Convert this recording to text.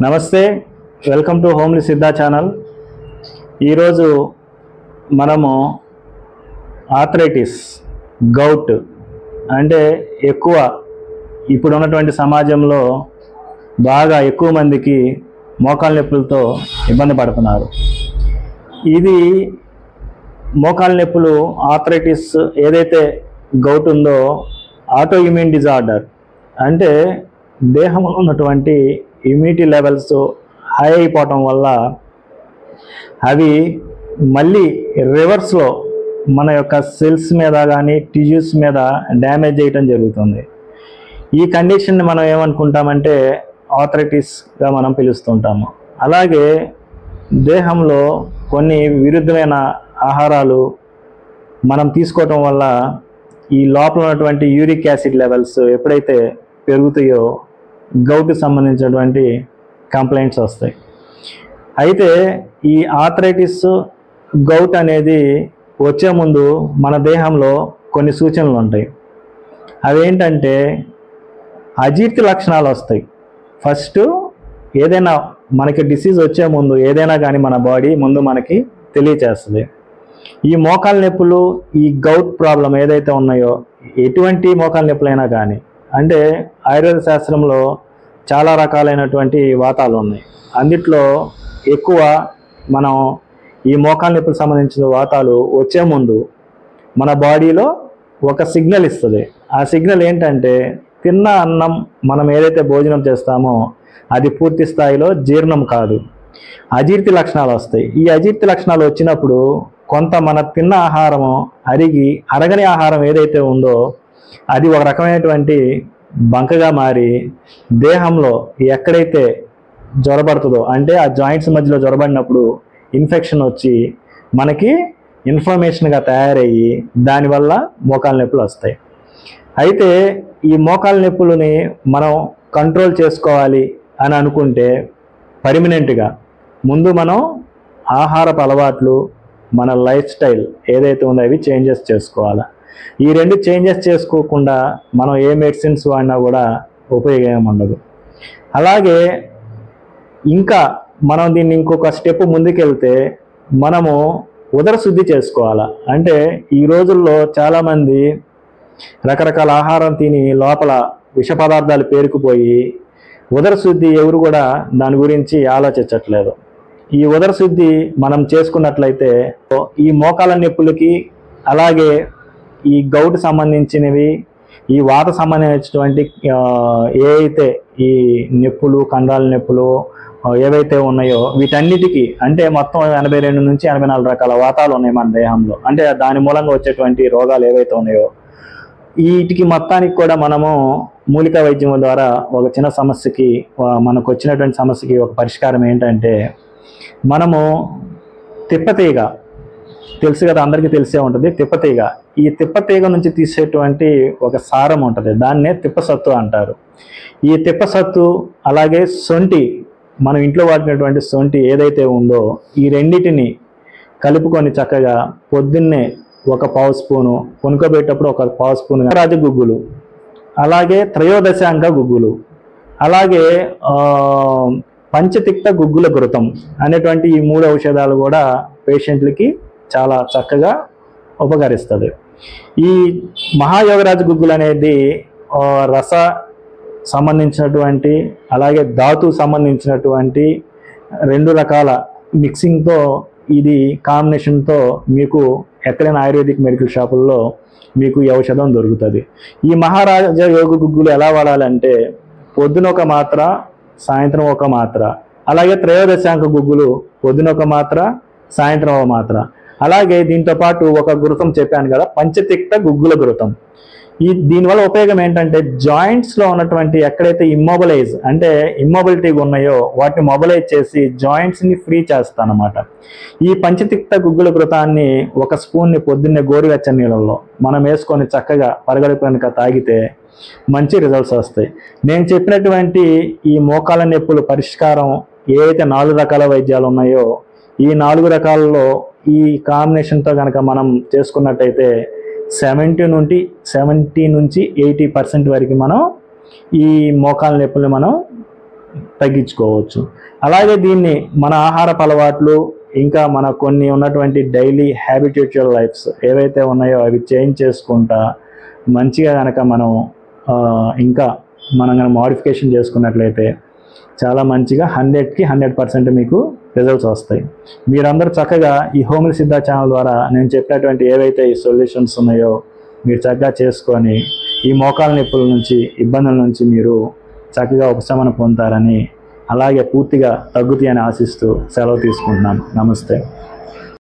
నమస్తే, welcome to homely Siddha channel. ఈరోజు మనము ఆర్థరైటిస్, గౌట్ అంటే ఎక్కువ ఇప్పుడు ఉన్నటువంటి సమాజంలో బాగా ఎక్కువ మందికి మోకాళ్ళ నొప్పులతో ఇబ్బంది పడుతున్నారు. ఇది మోకాళ్ళ నొప్పులు, ఆర్థరైటిస్ ఏదైతే గౌట్ ఉందో ఆటో ఇమ్యూన్ డిజార్డర్ అంటే దేహంలో ఉన్నటువంటి ఇమ్యూనిటీ లెవెల్స్ హై అయిపోవటం వల్ల అవి మళ్ళీ రివర్స్లో మన యొక్క సెల్స్ మీద కానీ టిష్యూస్ మీద డ్యామేజ్ చేయటం జరుగుతుంది. ఈ కండిషన్ని మనం ఏమనుకుంటామంటే ఆర్థరైటిస్గా మనం పిలుస్తుంటాము. అలాగే దేహంలో కొన్ని విరుద్ధమైన ఆహారాలు మనం తీసుకోవటం వల్ల ఈ లోపల ఉన్నటువంటి యూరిక్ యాసిడ్ లెవెల్స్ ఎప్పుడైతే పెరుగుతాయో గౌట్కి సంబంధించినటువంటి కంప్లైంట్స్ వస్తాయి. అయితే ఈ ఆర్థరైటిస్, గౌట్ అనేది వచ్చే ముందు మన దేహంలో కొన్ని సూచనలు ఉంటాయి. అవేంటంటే అజీర్తి లక్షణాలు వస్తాయి. ఫస్ట్ ఏదైనా మనకి డిసీజ్ వచ్చే ముందు ఏదైనా కానీ మన బాడీ ముందు మనకి తెలియచేస్తుంది. ఈ మోకాళ్ళ నొప్పులు, ఈ గౌట్ ప్రాబ్లం ఏదైతే ఉన్నాయో, ఎటువంటి మోకాళ్ళ నొప్పులైనా కానీ, అంటే ఆయుర్వేద శాస్త్రంలో చాలా రకాలైనటువంటి వాతాలు ఉన్నాయి. అందుట్లో ఎక్కువ మనం ఈ మోకాళ్ళ నొప్పులకు సంబంధించిన వాతాలు వచ్చే ముందు మన బాడీలో ఒక సిగ్నల్ ఇస్తుంది. ఆ సిగ్నల్ ఏంటంటే తిన్న అన్నం మనం ఏదైతే భోజనం చేస్తామో అది పూర్తి స్థాయిలో జీర్ణం కాదు, అజీర్తి లక్షణాలు వస్తాయి. ఈ అజీర్తి లక్షణాలు వచ్చినప్పుడు కొంత మన తిన్న ఆహారము అరగని ఆహారం ఏదైతే ఉందో అది ఒక రకమైనటువంటి బంకగా మారి దేహంలో ఎక్కడైతే జ్వరబడుతుందో, అంటే ఆ జాయింట్స్ మధ్యలో జ్వరబడినప్పుడు ఇన్ఫెక్షన్ వచ్చి మనకి ఇన్ఫ్లమేషన్గా తయారయ్యి దానివల్ల మోకాళ్ళ నొప్పులు వస్తాయి. అయితే ఈ మోకాళ్ళ నొప్పులని మనం కంట్రోల్ చేసుకోవాలి అని అనుకుంటే పర్మనెంట్గా ముందు మనం ఆహారపు అలవాట్లు, మన లైఫ్ స్టైల్ ఏదైతే ఉందో అవి చేంజెస్ చేసుకోవాలి. ఈ రెండు చేంజెస్ చేసుకోకుండా మనం ఏ మెడిసిన్స్ వాడినా కూడా ఉపయోగం ఉండదు. అలాగే ఇంకా మనం దీన్ని ఇంకొక స్టెప్ ముందుకెళ్తే మనము ఉదర శుద్ధి చేసుకోవాలి. అంటే ఈ రోజుల్లో చాలామంది రకరకాల ఆహారం తిని లోపల విష పదార్థాలు పేరుకుపోయి ఉదర శుద్ధి ఎవరు కూడా దాని గురించి ఆలోచించట్లేదు. ఈ ఉదర శుద్ధి మనం చేసుకున్నట్లయితే ఈ మోకాళ్ళ నొప్పులకి, అలాగే ఈ గౌట్ సంబంధించినవి, ఈ వాత సంబంధించినటువంటి ఏవైతే ఈ నొప్పులు, కండరాల నొప్పులు ఏవైతే ఉన్నాయో వీటన్నిటికీ, అంటే మొత్తం 82 నుంచి 84 రకాల వాతాలు ఉన్నాయి మన దేహంలో. అంటే దాని మూలంగా వచ్చేటువంటి రోగాలు ఏవైతే ఉన్నాయో వీటికి మొత్తానికి కూడా మనము మూలికా వైద్యం ద్వారా ఒక చిన్న సమస్యకి, మనకు వచ్చినటువంటి సమస్యకి ఒక పరిష్కారం ఏంటంటే మనము తిప్పతీగ తెలుసు కదా, అందరికీ తెలిసే ఉంటుంది తిప్పతీగ. ఈ తిప్పతీగ నుంచి తీసేటువంటి ఒక సారం ఉంటుంది, దాన్నే తిప్పసత్తు అంటారు. ఈ తిప్పసత్తు అలాగే సొంటి, మనం ఇంట్లో వాడినటువంటి సొంటి ఏదైతే ఉందో ఈ రెండింటిని కలుపుకొని చక్కగా పొద్దున్నే ఒక పావు స్పూను, కొనుక్కోబెట్టేటప్పుడు ఒక పావు స్పూను రాజ గుగ్గులు, అలాగే త్రయోదశాంగ గుగ్గులు, అలాగే పంచతిక్త గుగ్గుల ఘృతం అనేటువంటి ఈ 3 ఔషధాలు కూడా పేషెంట్లకి చాలా చక్కగా ఉపకరిస్తుంది. ఈ మహాయోగరాజ గుగ్గులు అనేది రస సంబంధించినటువంటి, అలాగే ధాతు సంబంధించినటువంటి 2 రకాల మిక్సింగ్తో, ఇది కాంబినేషన్తో మీకు ఎక్కడైనా ఆయుర్వేదిక్ మెడికల్ షాపుల్లో మీకు ఈ ఔషధం దొరుకుతుంది. ఈ మహారాజ యోగ గుగ్గులు ఎలా వాడాలంటే పొద్దున ఒక మాత్ర, సాయంత్రం ఒక మాత్ర, అలాగే త్రయోదశాంక గుగ్గులు పొద్దున ఒక మాత్ర, సాయంత్రం ఒక మాత్ర, అలాగే దీంతో పాటు ఒక ఘృతం చెప్పాను కదా, పంచతిక్త గుగ్గుల ఘృతం. దీనివల్ల ఉపయోగం ఏంటంటే జాయింట్స్లో ఉన్నటువంటి ఎక్కడైతే ఇమ్మొబిలిటీగా ఉన్నాయో వాటిని మొబిలైజ్ చేసి జాయింట్స్ని ఫ్రీ చేస్తానమాట. ఈ పంచతిక్త గుగ్గుల ఘృతాన్ని ఒక స్పూన్ని పొద్దున్నే గోరువెచ్చని నీళ్ళల్లో మనం వేసుకొని చక్కగా పరగడుపునక తాగితే మంచి రిజల్ట్స్ వస్తాయి. నేను చెప్పినటువంటి ఈ మోకాళ్ళ నొప్పుల పరిష్కారం ఏవైతే 4 రకాల వైద్యాలు ఉన్నాయో ఈ 4 రకాలలో ఈ కాంబినేషన్తో కనుక మనం చేసుకున్నట్టయితే 70 నుంచి 80% వరకు మనం ఈ మోకాళ్ళ నొప్పుల్ని మనం తగ్గించుకోవచ్చు. అలాగే దీన్ని మన ఆహారపు అలవాట్లు, ఇంకా మన కొన్ని ఉన్నటువంటి డైలీ హ్యాబిట్యూచువల్ లైఫ్స్ ఏవైతే ఉన్నాయో అవి చేంజ్ చేసుకుంటా మంచిగా కనుక మనం ఇంకా మనం కనుక మోడిఫికేషన్ చేసుకున్నట్లయితే చాలా మంచిగా 100కి 100% మీకు రిజల్ట్స్ వస్తాయి. మీరందరూ చక్కగా ఈ హోమిల్ సిద్ధ ఛానల్ ద్వారా నేను చెప్పినటువంటి ఏవైతే ఈ సొల్యూషన్స్ ఉన్నాయో మీరు చక్కగా చేసుకొని ఈ మోకాల నొప్పుల నుంచి, ఇబ్బందుల నుంచి మీరు చక్కగా ఉపశమనం పొందుతారని, అలాగే పూర్తిగా తగ్గుతాయని ఆశిస్తూ సెలవు తీసుకుంటున్నాను. నమస్తే.